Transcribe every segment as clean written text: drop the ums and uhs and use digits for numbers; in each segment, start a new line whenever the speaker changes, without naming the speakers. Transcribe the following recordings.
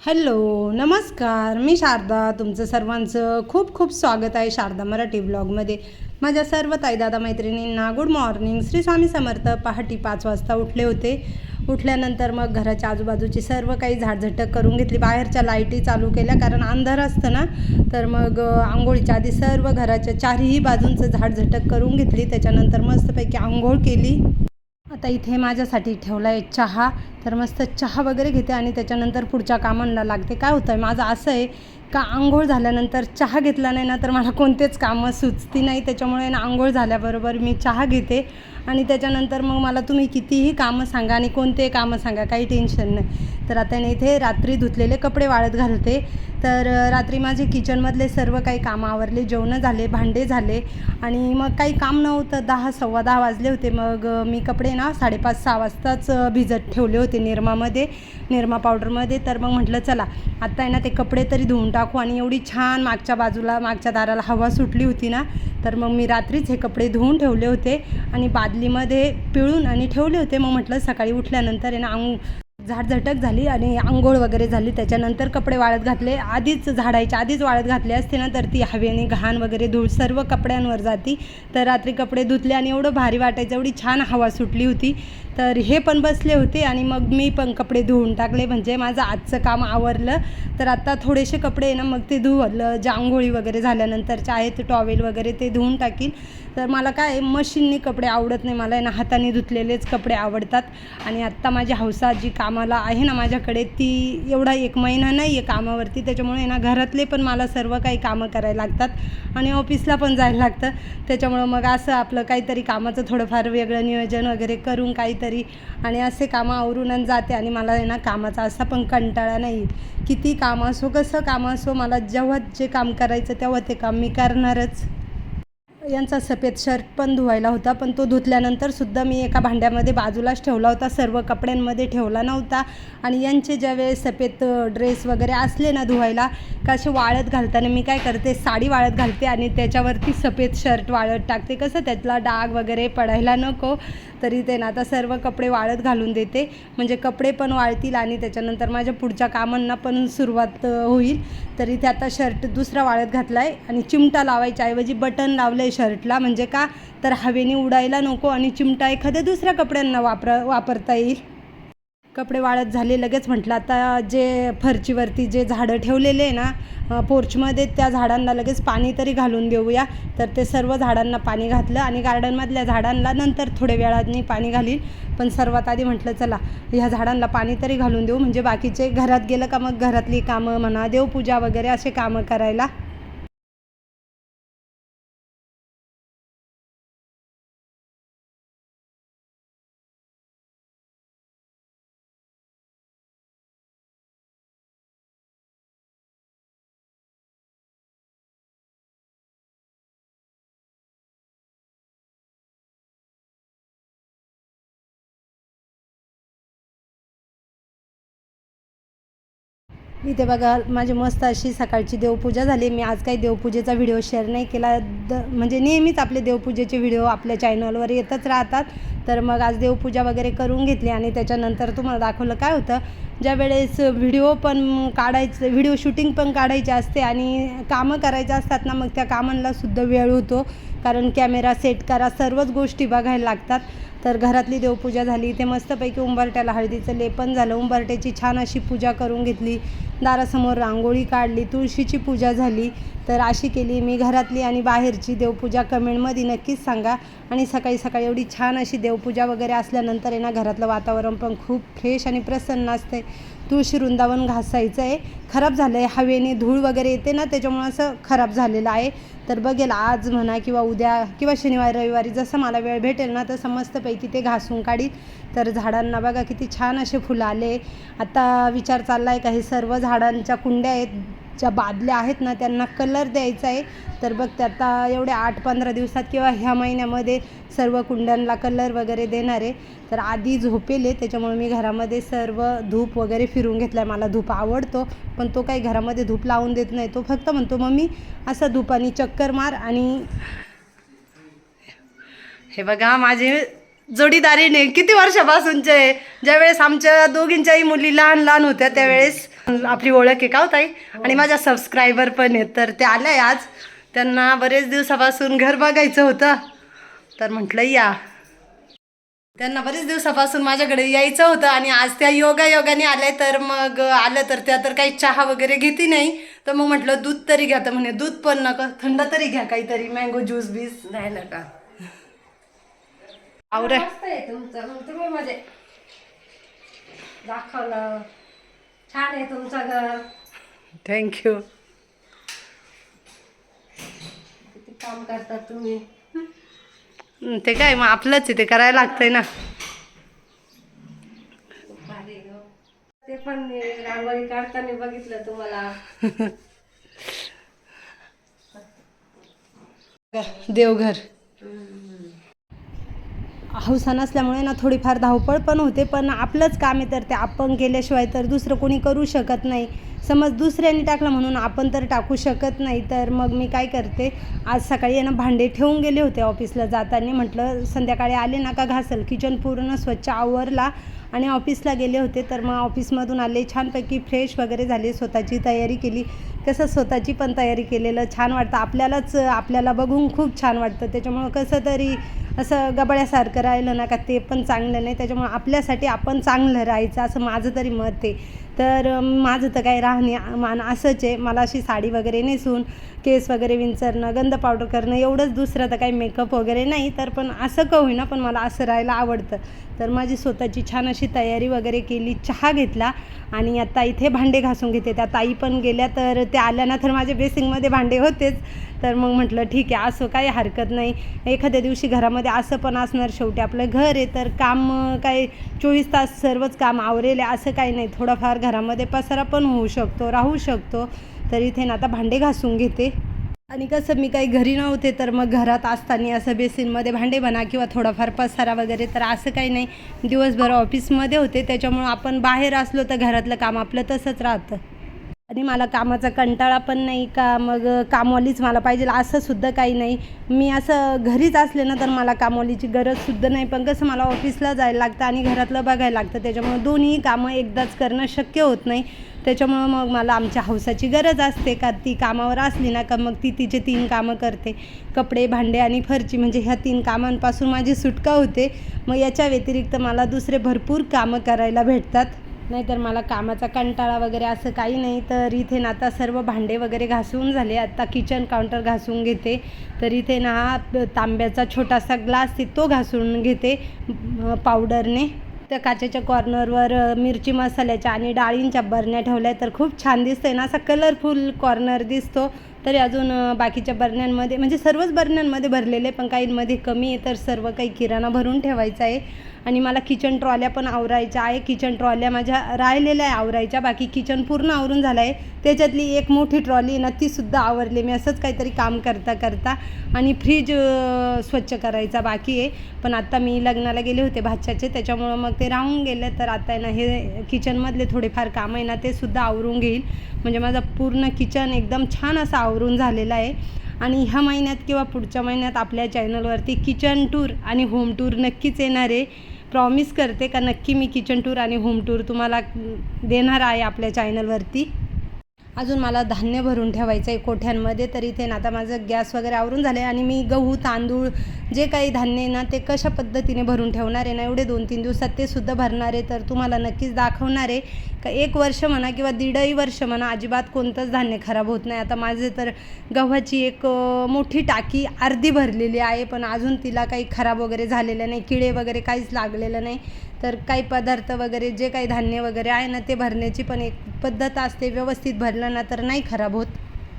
Hello नमस्कार, मी शारदा. तुमचं सर्वांचं खूप खूप स्वागत आहे शारदा मराठी ब्लॉगमध्ये. माझ्या सर्व ताई दादा मैत्रिणींना गुड मॉर्निंग. श्री स्वामी समर्थ. पहाटे 5 वाजता उठले होते. उठल्यानंतर मग घराच्या आजूबाजूची सर्व काही झाडझटक करून घेतली. बाहेरच्या लाईटी चालू केल्या, कारण अंधार असतं ना. तर मग आंघोळीच्या आधी सर्व घराच्या चारही बाजूंचं झाडझटक करून घेतली. त्याच्यानंतर मस्तपैकी आंघोळ केली. आता इथे माझ्यासाठी ठेवला आहे चहा. तर मस्त चहा वगैरे घेते आणि त्याच्यानंतर पुढच्या कामांना लागते. काय होतं आहे माझं असं आहे का, आंघोळ झाल्यानंतर चहा घेतला नाही ना तर मला कोणतेच कामं सुचती नाही. त्याच्यामुळे ना आंघोळ झाल्याबरोबर मी चहा घेते आणि त्याच्यानंतर मग मला तुम्ही कितीही कामं सांगा आणि कोणतेही कामं सांगा, काही टेन्शन नाही. तर आता इथे रात्री धुतलेले कपडे वाळत घालते. तर रात्री माझे किचनमधले सर्व काही कामं आवरले, जेवणं झाले, भांडे झाले आणि मग काही काम नव्हतं. 10 सव्वा 10 वाजले होते. मग मी कपडे ना 5:30-6 वाजताच भिजत ठेवले होते निरमा पावडरमध्ये. तर मग म्हटलं चला आत्ता आहे ना ते कपडे तरी धुवून टाकू. आणि एवढी छान मागच्या दाराला हवा सुटली होती ना, तर मग मी रात्रीच हे कपडे धुवून ठेवले होते आणि बादलीमध्ये पिळून आणि ठेवले होते. मग म्हटलं सकाळी उठल्यानंतर आहे ना झाडझटक झाली आणि आंघोळ वगैरे झाली. त्याच्यानंतर कपडे वाळत घातले. झाडायच्या आधीच वाळत घातले असते ना तर ती हवेने घाण वगैरे धूळ सर्व कपड्यांवर जाती. तर रात्री कपडे धुतले आणि एवढं भारी वाटायचं, एवढी छान हवा सुटली होती. तर हे पण बसले होते आणि मग मी पण कपडे धुवून टाकले, म्हणजे माझं आजचं काम आवरलं. तर आता थोडेसे कपडे आहे ना मग ते धुवलं, जे आंघोळी वगैरे झाल्यानंतरचे आहेत टॉवेल वगैरे ते धुवून टाकीन. तर मला काय मशीननी कपडे आवडत नाही, मला आहे ना हाताने धुतलेलेच कपडे आवडतात. आणि आत्ता माझी हौसा जी कामाला आहे ना माझ्याकडे, ती एवढा 1 महिना नाही आहे कामावरती. त्याच्यामुळे ना घरातले पण मला सर्व काही कामं करायला लागतात आणि ऑफिसला पण जायला लागतं. त्याच्यामुळं मग असं आपलं काहीतरी कामाचं थोडंफार वेगळं नियोजन वगैरे करून काहीतरी आणि असे कामं आवरून जाते. आणि मला आहे ना कामाचा असा पण कंटाळा नाही. किती काम असो, कसं काम असो, मला जेव्हा जे काम करायचं तेव्हा ते काम मी करणारच. यांचा सफेद शर्ट पण धुवायला होता, पण तो धुतल्यानंतरसुद्धा मी एका भांड्यामध्ये बाजूलाच ठेवला होता, सर्व कपड्यांमध्ये ठेवला नव्हता. आणि यांचे ज्यावेळेस सफेद ड्रेस वगैरे असले ना धुवायला, का असे वाळत घालताना मी काय करते, साडी वाळत घालते आणि त्याच्यावरती सफेद शर्ट वाळत टाकते, कसं त्यातला डाग वगैरे पडायला नको. तरी ते ना आता सर्व कपडे वाळत घालून देते, म्हणजे कपडे पण वाळतील आणि त्याच्यानंतर माझ्या पुढच्या कामांना पण सुरुवात होईल. तरी ते आता शर्ट दुसरा वाळत घातला आहे आणि चिमटा लावायच्या ऐवजी बटन लावलं आहे शर्टला, म्हणजे का तर हवेने उडायला नको आणि चिमटा एखाद्या दुसऱ्या कपड्यांना वापरता येईल. कपडे वाळत झाले, लगेच म्हटलं आता जे फरचीवरती जे झाडं ठेवलेले आहे ना पोर्चमध्ये, त्या झाडांना लगेच पाणी तरी घालून देऊया. तर ते सर्व झाडांना पाणी घातलं आणि गार्डनमधल्या झाडांना नंतर थोड्या वेळाने पाणी घालील. पण सर्वात आधी म्हटलं चला ह्या झाडांना पाणी तरी घालून देऊ, म्हणजे बाकीचे घरात गेलं का मग घरातली कामं म्हणा, देवपूजा वगैरे असे कामं करायला. इथे बघा माझी मस्त अशी सकाळची देवपूजा झाली. मी आज काही देवपूजेचा व्हिडिओ शेअर नाही केला. म्हणजे नेहमीच आपले देवपूजेचे व्हिडिओ आपल्या चॅनलवर येतच राहतात. तर मग आज देवपूजा वगैरे करून घेतली आणि त्याच्यानंतर तुम्हाला दाखवलं. काय होतं, ज्यावेळेस व्हिडिओ शूटिंग पण काढायची असते आणि कामं करायचं असतात ना, मग त्या कामांनासुद्धा वेळ होतो, कारण कॅमेरा सेट करा, सर्वच गोष्टी बघायला लागतात. तर घरातली देवपूजा झाली. ते मस्तपैकी उंबरट्याला हळदीचं लेपन झालं, उंबरट्याची छान अशी पूजा करून घेतली, दारासमोर रांगोळी काढली, तुळशीची पूजा झाली. तर अशी केली मी घरातली आणि बाहेरची देवपूजा. कमेंटमध्ये नक्कीच सांगा. आणि सकाळी सकाळी एवढी छान अशी देवपूजा वगैरे असल्यानंतर आहे ना घरातलं वातावरण पण खूप फ्रेश आणि प्रसन्न असते. तुळशी वृंदावन घासायचं आहे, खराब झालं आहे, हवेने धूळ वगैरे येते ना त्याच्यामुळं असं खराब झालेलं आहे. तर बघेल आज म्हणा किंवा उद्या किंवा शनिवार रविवारी जसं मला वेळ भेटेल ना तसं मस्तपैकी ते घासून काढील. तर झाडांना बघा किती छान असे फुलं आले. आता विचार चालला आहे का हे सर्व झाडांच्या कुंड्या आहेत, ज्या बादल्या आहेत ना, त्यांना कलर द्यायचा आहे. तर बघते आता एवढ्या 8-15 दिवसात किंवा ह्या महिन्यामध्ये सर्व कुंड्यांना कलर वगैरे देणार आहे. तर आधी झोपेले, त्याच्यामुळे मी घरामध्ये सर्व धूप वगैरे फिरून घेतला आहे. मला धूप आवडतो, पण तो काही घरामध्ये धूप लावून देत नाही. तो फक्त म्हणतो मम्मी असं धूपानी चक्कर मार. आणि हे बघा माझे जोडीदारीने किती वर्षापासूनचे, ज्यावेळेस आमच्या दोघींच्याही मुली लहान लहान होत्या त्यावेळेस आपली ओळख आहे का हो ताई? आणि माझ्या सबस्क्रायबर पण आहेत, तर ते आले आज. त्यांना बरेच दिवसापासून घर बघायचं होतं, तर म्हटलं या. त्यांना बरेच दिवसापासून माझ्याकडे यायचं होतं आणि आज त्या योगाने आल्या. तर मग आलं तर त्या तर काही चहा वगैरे घेते नाही, तर मग म्हटलं दूध तरी घ्या. तर म्हणे दूध पण नका, थंड तरी घ्या काहीतरी, मँगो ज्यूस बीस.
नाही नका.
आवरे
मस्त आहे तुमचं, मग तुम्ही म्हणजे दाखवलं. छान आहे तुमचं घर.
थँक्यू.
किती काम करतात तुम्ही.
ते काय मग आपलंच आहे, ते करायला लागतंय ना.
खूप भारी आहे गं. ते पण मी रांगोळी काढताना बघितलं तुम्हाला.
देवघर हौसा नसल्यामुळे ना थोडीफार धावपळ पण होते, पण आपलंच काम आहे तर ते आपण केल्याशिवाय तर दुसरं कोणी करू शकत नाही. समज दुसऱ्यांनी टाकलं म्हणून आपण तर टाकू शकत नाही. तर मग मी काय करते, आज सकाळी आहे ना भांडे ठेवून गेले होते ऑफिसला जाताना. म्हटलं संध्याकाळी आले ना का घासल. किचन पूर्ण स्वच्छ आवरला आणि ऑफिसला गेले होते. तर मग ऑफिसमधून आले, छानपैकी फ्रेश वगैरे झाले, स्वतःची तयारी केली. कसं स्वतःची पण तयारी केलेलं छान वाटतं, आपल्याला बघून खूप छान वाटतं. त्याच्यामुळं कसं तरी असं गबाळ्यासारखं राहिलं ना का ते पण चांगलं नाही. त्याच्यामुळं आपल्यासाठी आपण चांगलं राहायचं असं माझं तरी मत आहे. तर माझं तर काही राहणीमान असंच आहे. मला अशी साडी वगैरे नेसून केस वगैरे विंचरणं, गंध पावडर करणं एवढंच, दुसरं तर काही मेकअप वगैरे नाही. तर पण असं का होईना, पण मला असं राहायला आवडतं. तर माझी स्वतःची छान अशी तयारी वगैरे केली, चहा घेतला आणि आता इथे भांडे घासून घेते. त्या ताई पण गेल्या, तर त्या आल्या ना तर माझ्या बेसिंगमध्ये भांडे होतेच. तर मग म्हटलं ठीक आहे, असं काही हरकत नाही. एखाद्या दिवशी घरामध्ये असं पण असणार, शेवटी आपलं घर आहे तर काम काय 24 तास सर्वच काम आवरेल असं काही नाही. थोडाफार घरामध्ये पसारा पण होऊ शकतो, राहू शकतो. तर इथे ना आता भांडे घासून घेते. आणि कसं मी काही घरी नव्हते, तर मग घरात असताना असं बेसिनमध्ये भांडे म्हणा किंवा थोडाफार पसारा वगैरे, तर असं काही नाही. दिवसभर ऑफिसमध्ये होते, त्याच्यामुळं आपण बाहेर असलो तर घरातलं काम आपलं तसंच राहतं. आणि मला कामाचा कंटाळा पण नाही का मग कामवालीच मला पाहिजे असं सुद्धा काही नाही. मी असं घरीच असले ना तर मला कामवालीची गरजसुद्धा नाही. पण कसं मला ऑफिसला जायला लागतं आणि घरातलं बघायला लागतं, त्याच्यामुळं दोन्ही कामं एकदाच करणं शक्य होत नाही. त्याच्यामुळं मग मला आमच्या हौसाची गरज असते का ती कामावर असली ना का मग ती तिचे 3 कामं करते. कपडे, भांडे आणि फरची, म्हणजे ह्या 3 कामांपासून माझी सुटका होते. मग याच्या व्यतिरिक्त मला दुसरे भरपूर कामं करायला भेटतात. नाहीतर मला कामाचा कंटाळा वगैरे असं काही नाही. तर इथे ना आता सर्व भांडे वगैरे घासून झाले. आता किचन काउंटर घासून घेते. तर इथे ना तांब्याचा छोटासा ग्लास आहे तो घासून घेते पावडरने. त्या काचेच्या कॉर्नरवर मिरची मसाल्याच्या आणि डाळींच्या बरण्या ठेवल्या, तर खूप छान दिसतंय ना, असा कलरफुल कॉर्नर दिसतो. तरी अजून बाकीच्या बरण्यांमध्ये, म्हणजे सर्वच बरण्यांमध्ये भरलेले, पण काहींमध्ये कमी आहे. तर सर्व काही किराणा भरून ठेवायचा आहे. आणि मला किचन ट्रॉल्या पण आवरायच्या आहे. किचन ट्रॉल्या माझ्या राहिलेल्या आहे आवरायच्या. बाकी किचन पूर्ण आवरून झालं आहे. त्याच्यातली एक मोठी ट्रॉली ना तीसुद्धा आवरली मी असंच काहीतरी काम करता. आणि फ्रीज स्वच्छ करायचा बाकी आहे. पण आत्ता मी लग्नाला गेले होते भाच्याचे, त्याच्यामुळं मग ते राहून गेले. तर आता आहे ना हे किचनमधले थोडेफार काम आहे ना ते सुद्धा आवरून घेईल. म्हणजे माझं पूर्ण किचन एकदम छान असं आवरून झालेलं आहे. आणि ह्या महिन्यात किंवा पुढच्या महिन्यात आपल्या चॅनलवरती किचन टूर आणि होम टूर नक्कीच येणार आहे. प्रॉमिस करते का नक्की मी किचन टूर आणि होम टूर तुम्हाला देणार आहे आपल्या चॅनलवरती. अजून मला धान्य भरून ठेवायचं आहे कोठ्यांमध्ये. तर इथे ना आता माझं गॅस वगैरे आवरून झालं आहे आणि मी गहू, तांदूळ जे काही धान्य आहे ना ते कशा पद्धतीने भरून ठेवणार आहे ना एवढे 2-3 दिवसात ते सुद्धा भरणार आहे. तर तुम्हाला नक्कीच दाखवणार आहे का 1 वर्ष म्हणा किंवा 1.5 वर्ष म्हणा अजिबात कोणतंच धान्य खराब होत नाही. आता माझे तर गव्हाची एक मोठी टाकी अर्धी भरलेली आहे, पण अजून तिला काही खराब वगैरे झालेलं नाही, किडे वगैरे काहीच लागलेलं नाही. तर काही पदार्थ वगैरे जे काही धान्य वगैरे आहे ना ते भरण्याची पण एक पद्धत असते, व्यवस्थित भरलं ना तर नाही खराब होत.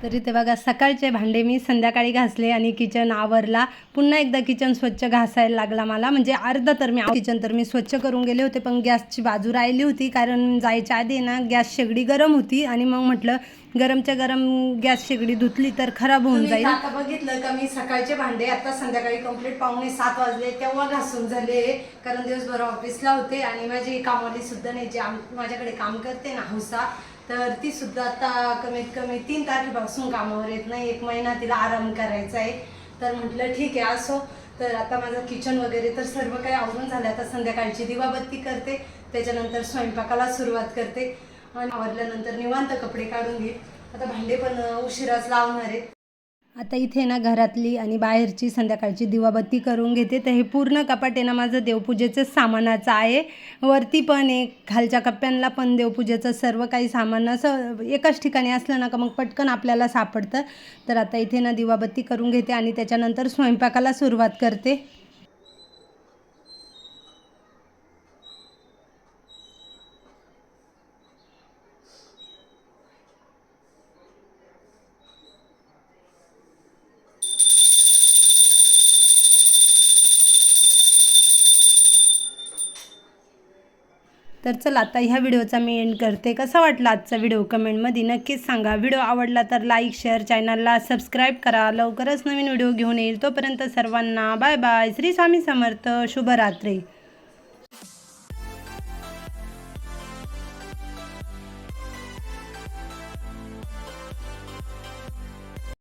तर इथे बघा सकाळचे भांडे मी संध्याकाळी घासले आणि किचन आवरला. पुन्हा एकदा किचन स्वच्छ घासायला लागला मला, म्हणजे अर्धा तर मी स्वच्छ करून गेले होते, पण गॅसची बाजू राहिली होती. कारण जायच्या आधी ना गॅस शेगडी गरम होती आणि मग म्हटलं गरमच्या गरम गॅस शेगडी धुतली तर खराब होऊन जाईल. आता बघितलं का मी सकाळचे भांडे आता संध्याकाळी कंप्लीट 6:45 वाजले तेव्हा घासून झाले. कारण दिवसभर ऑफिसला होते आणि माझी कामवाली सुद्धा नाही, जी माझ्याकडे काम करते ना हौसा, तर ती सुद्धा आता कमीत कमी 3 तारखेपासून कामावर येत नाही. 1 महिना तिला आराम करायचा आहे. तर म्हटलं ठीक आहे असो. तर आता माझं किचन वगैरे तर सर्व काही आवरून झालं. आता संध्याकाळची दिवाबत्ती करते, त्याच्यानंतर स्वयंपाकाला सुरुवात करते. आणि आवरल्यानंतर निवांत कपडे काढून घे. आता भांडे पण उशिराच लावणार आहे. आता इथे ना घरातली आणि बाहेरची संध्याकाळची दिवाबत्ती करून घेते. तर हे पूर्ण कपाट आहे ना माझं देवपूजेचं सामानाचं आहे. वरती पण एक खालच्या कप्प्यांना पण देवपूजेचं सर्व काही सामान असं एकाच ठिकाणी असलं ना का मग पटकन आपल्याला सापडतं. तर आता इथे ना दिवाबत्ती करून घेते आणि त्याच्यानंतर स्वयंपाकाला सुरुवात करते. तर चल आता ह्या व्हिडिओचा मी एंड करते. कसा वाटला आजचा व्हिडिओ कमेंटमध्ये नक्कीच सांगा. व्हिडिओ आवडला तर लाईक शेअर चॅनलला सबस्क्राईब करा. लवकरच नवीन व्हिडिओ घेऊन येईल. तोपर्यंत सर्वांना बाय बाय. श्री स्वामी समर्थ. शुभरात्री.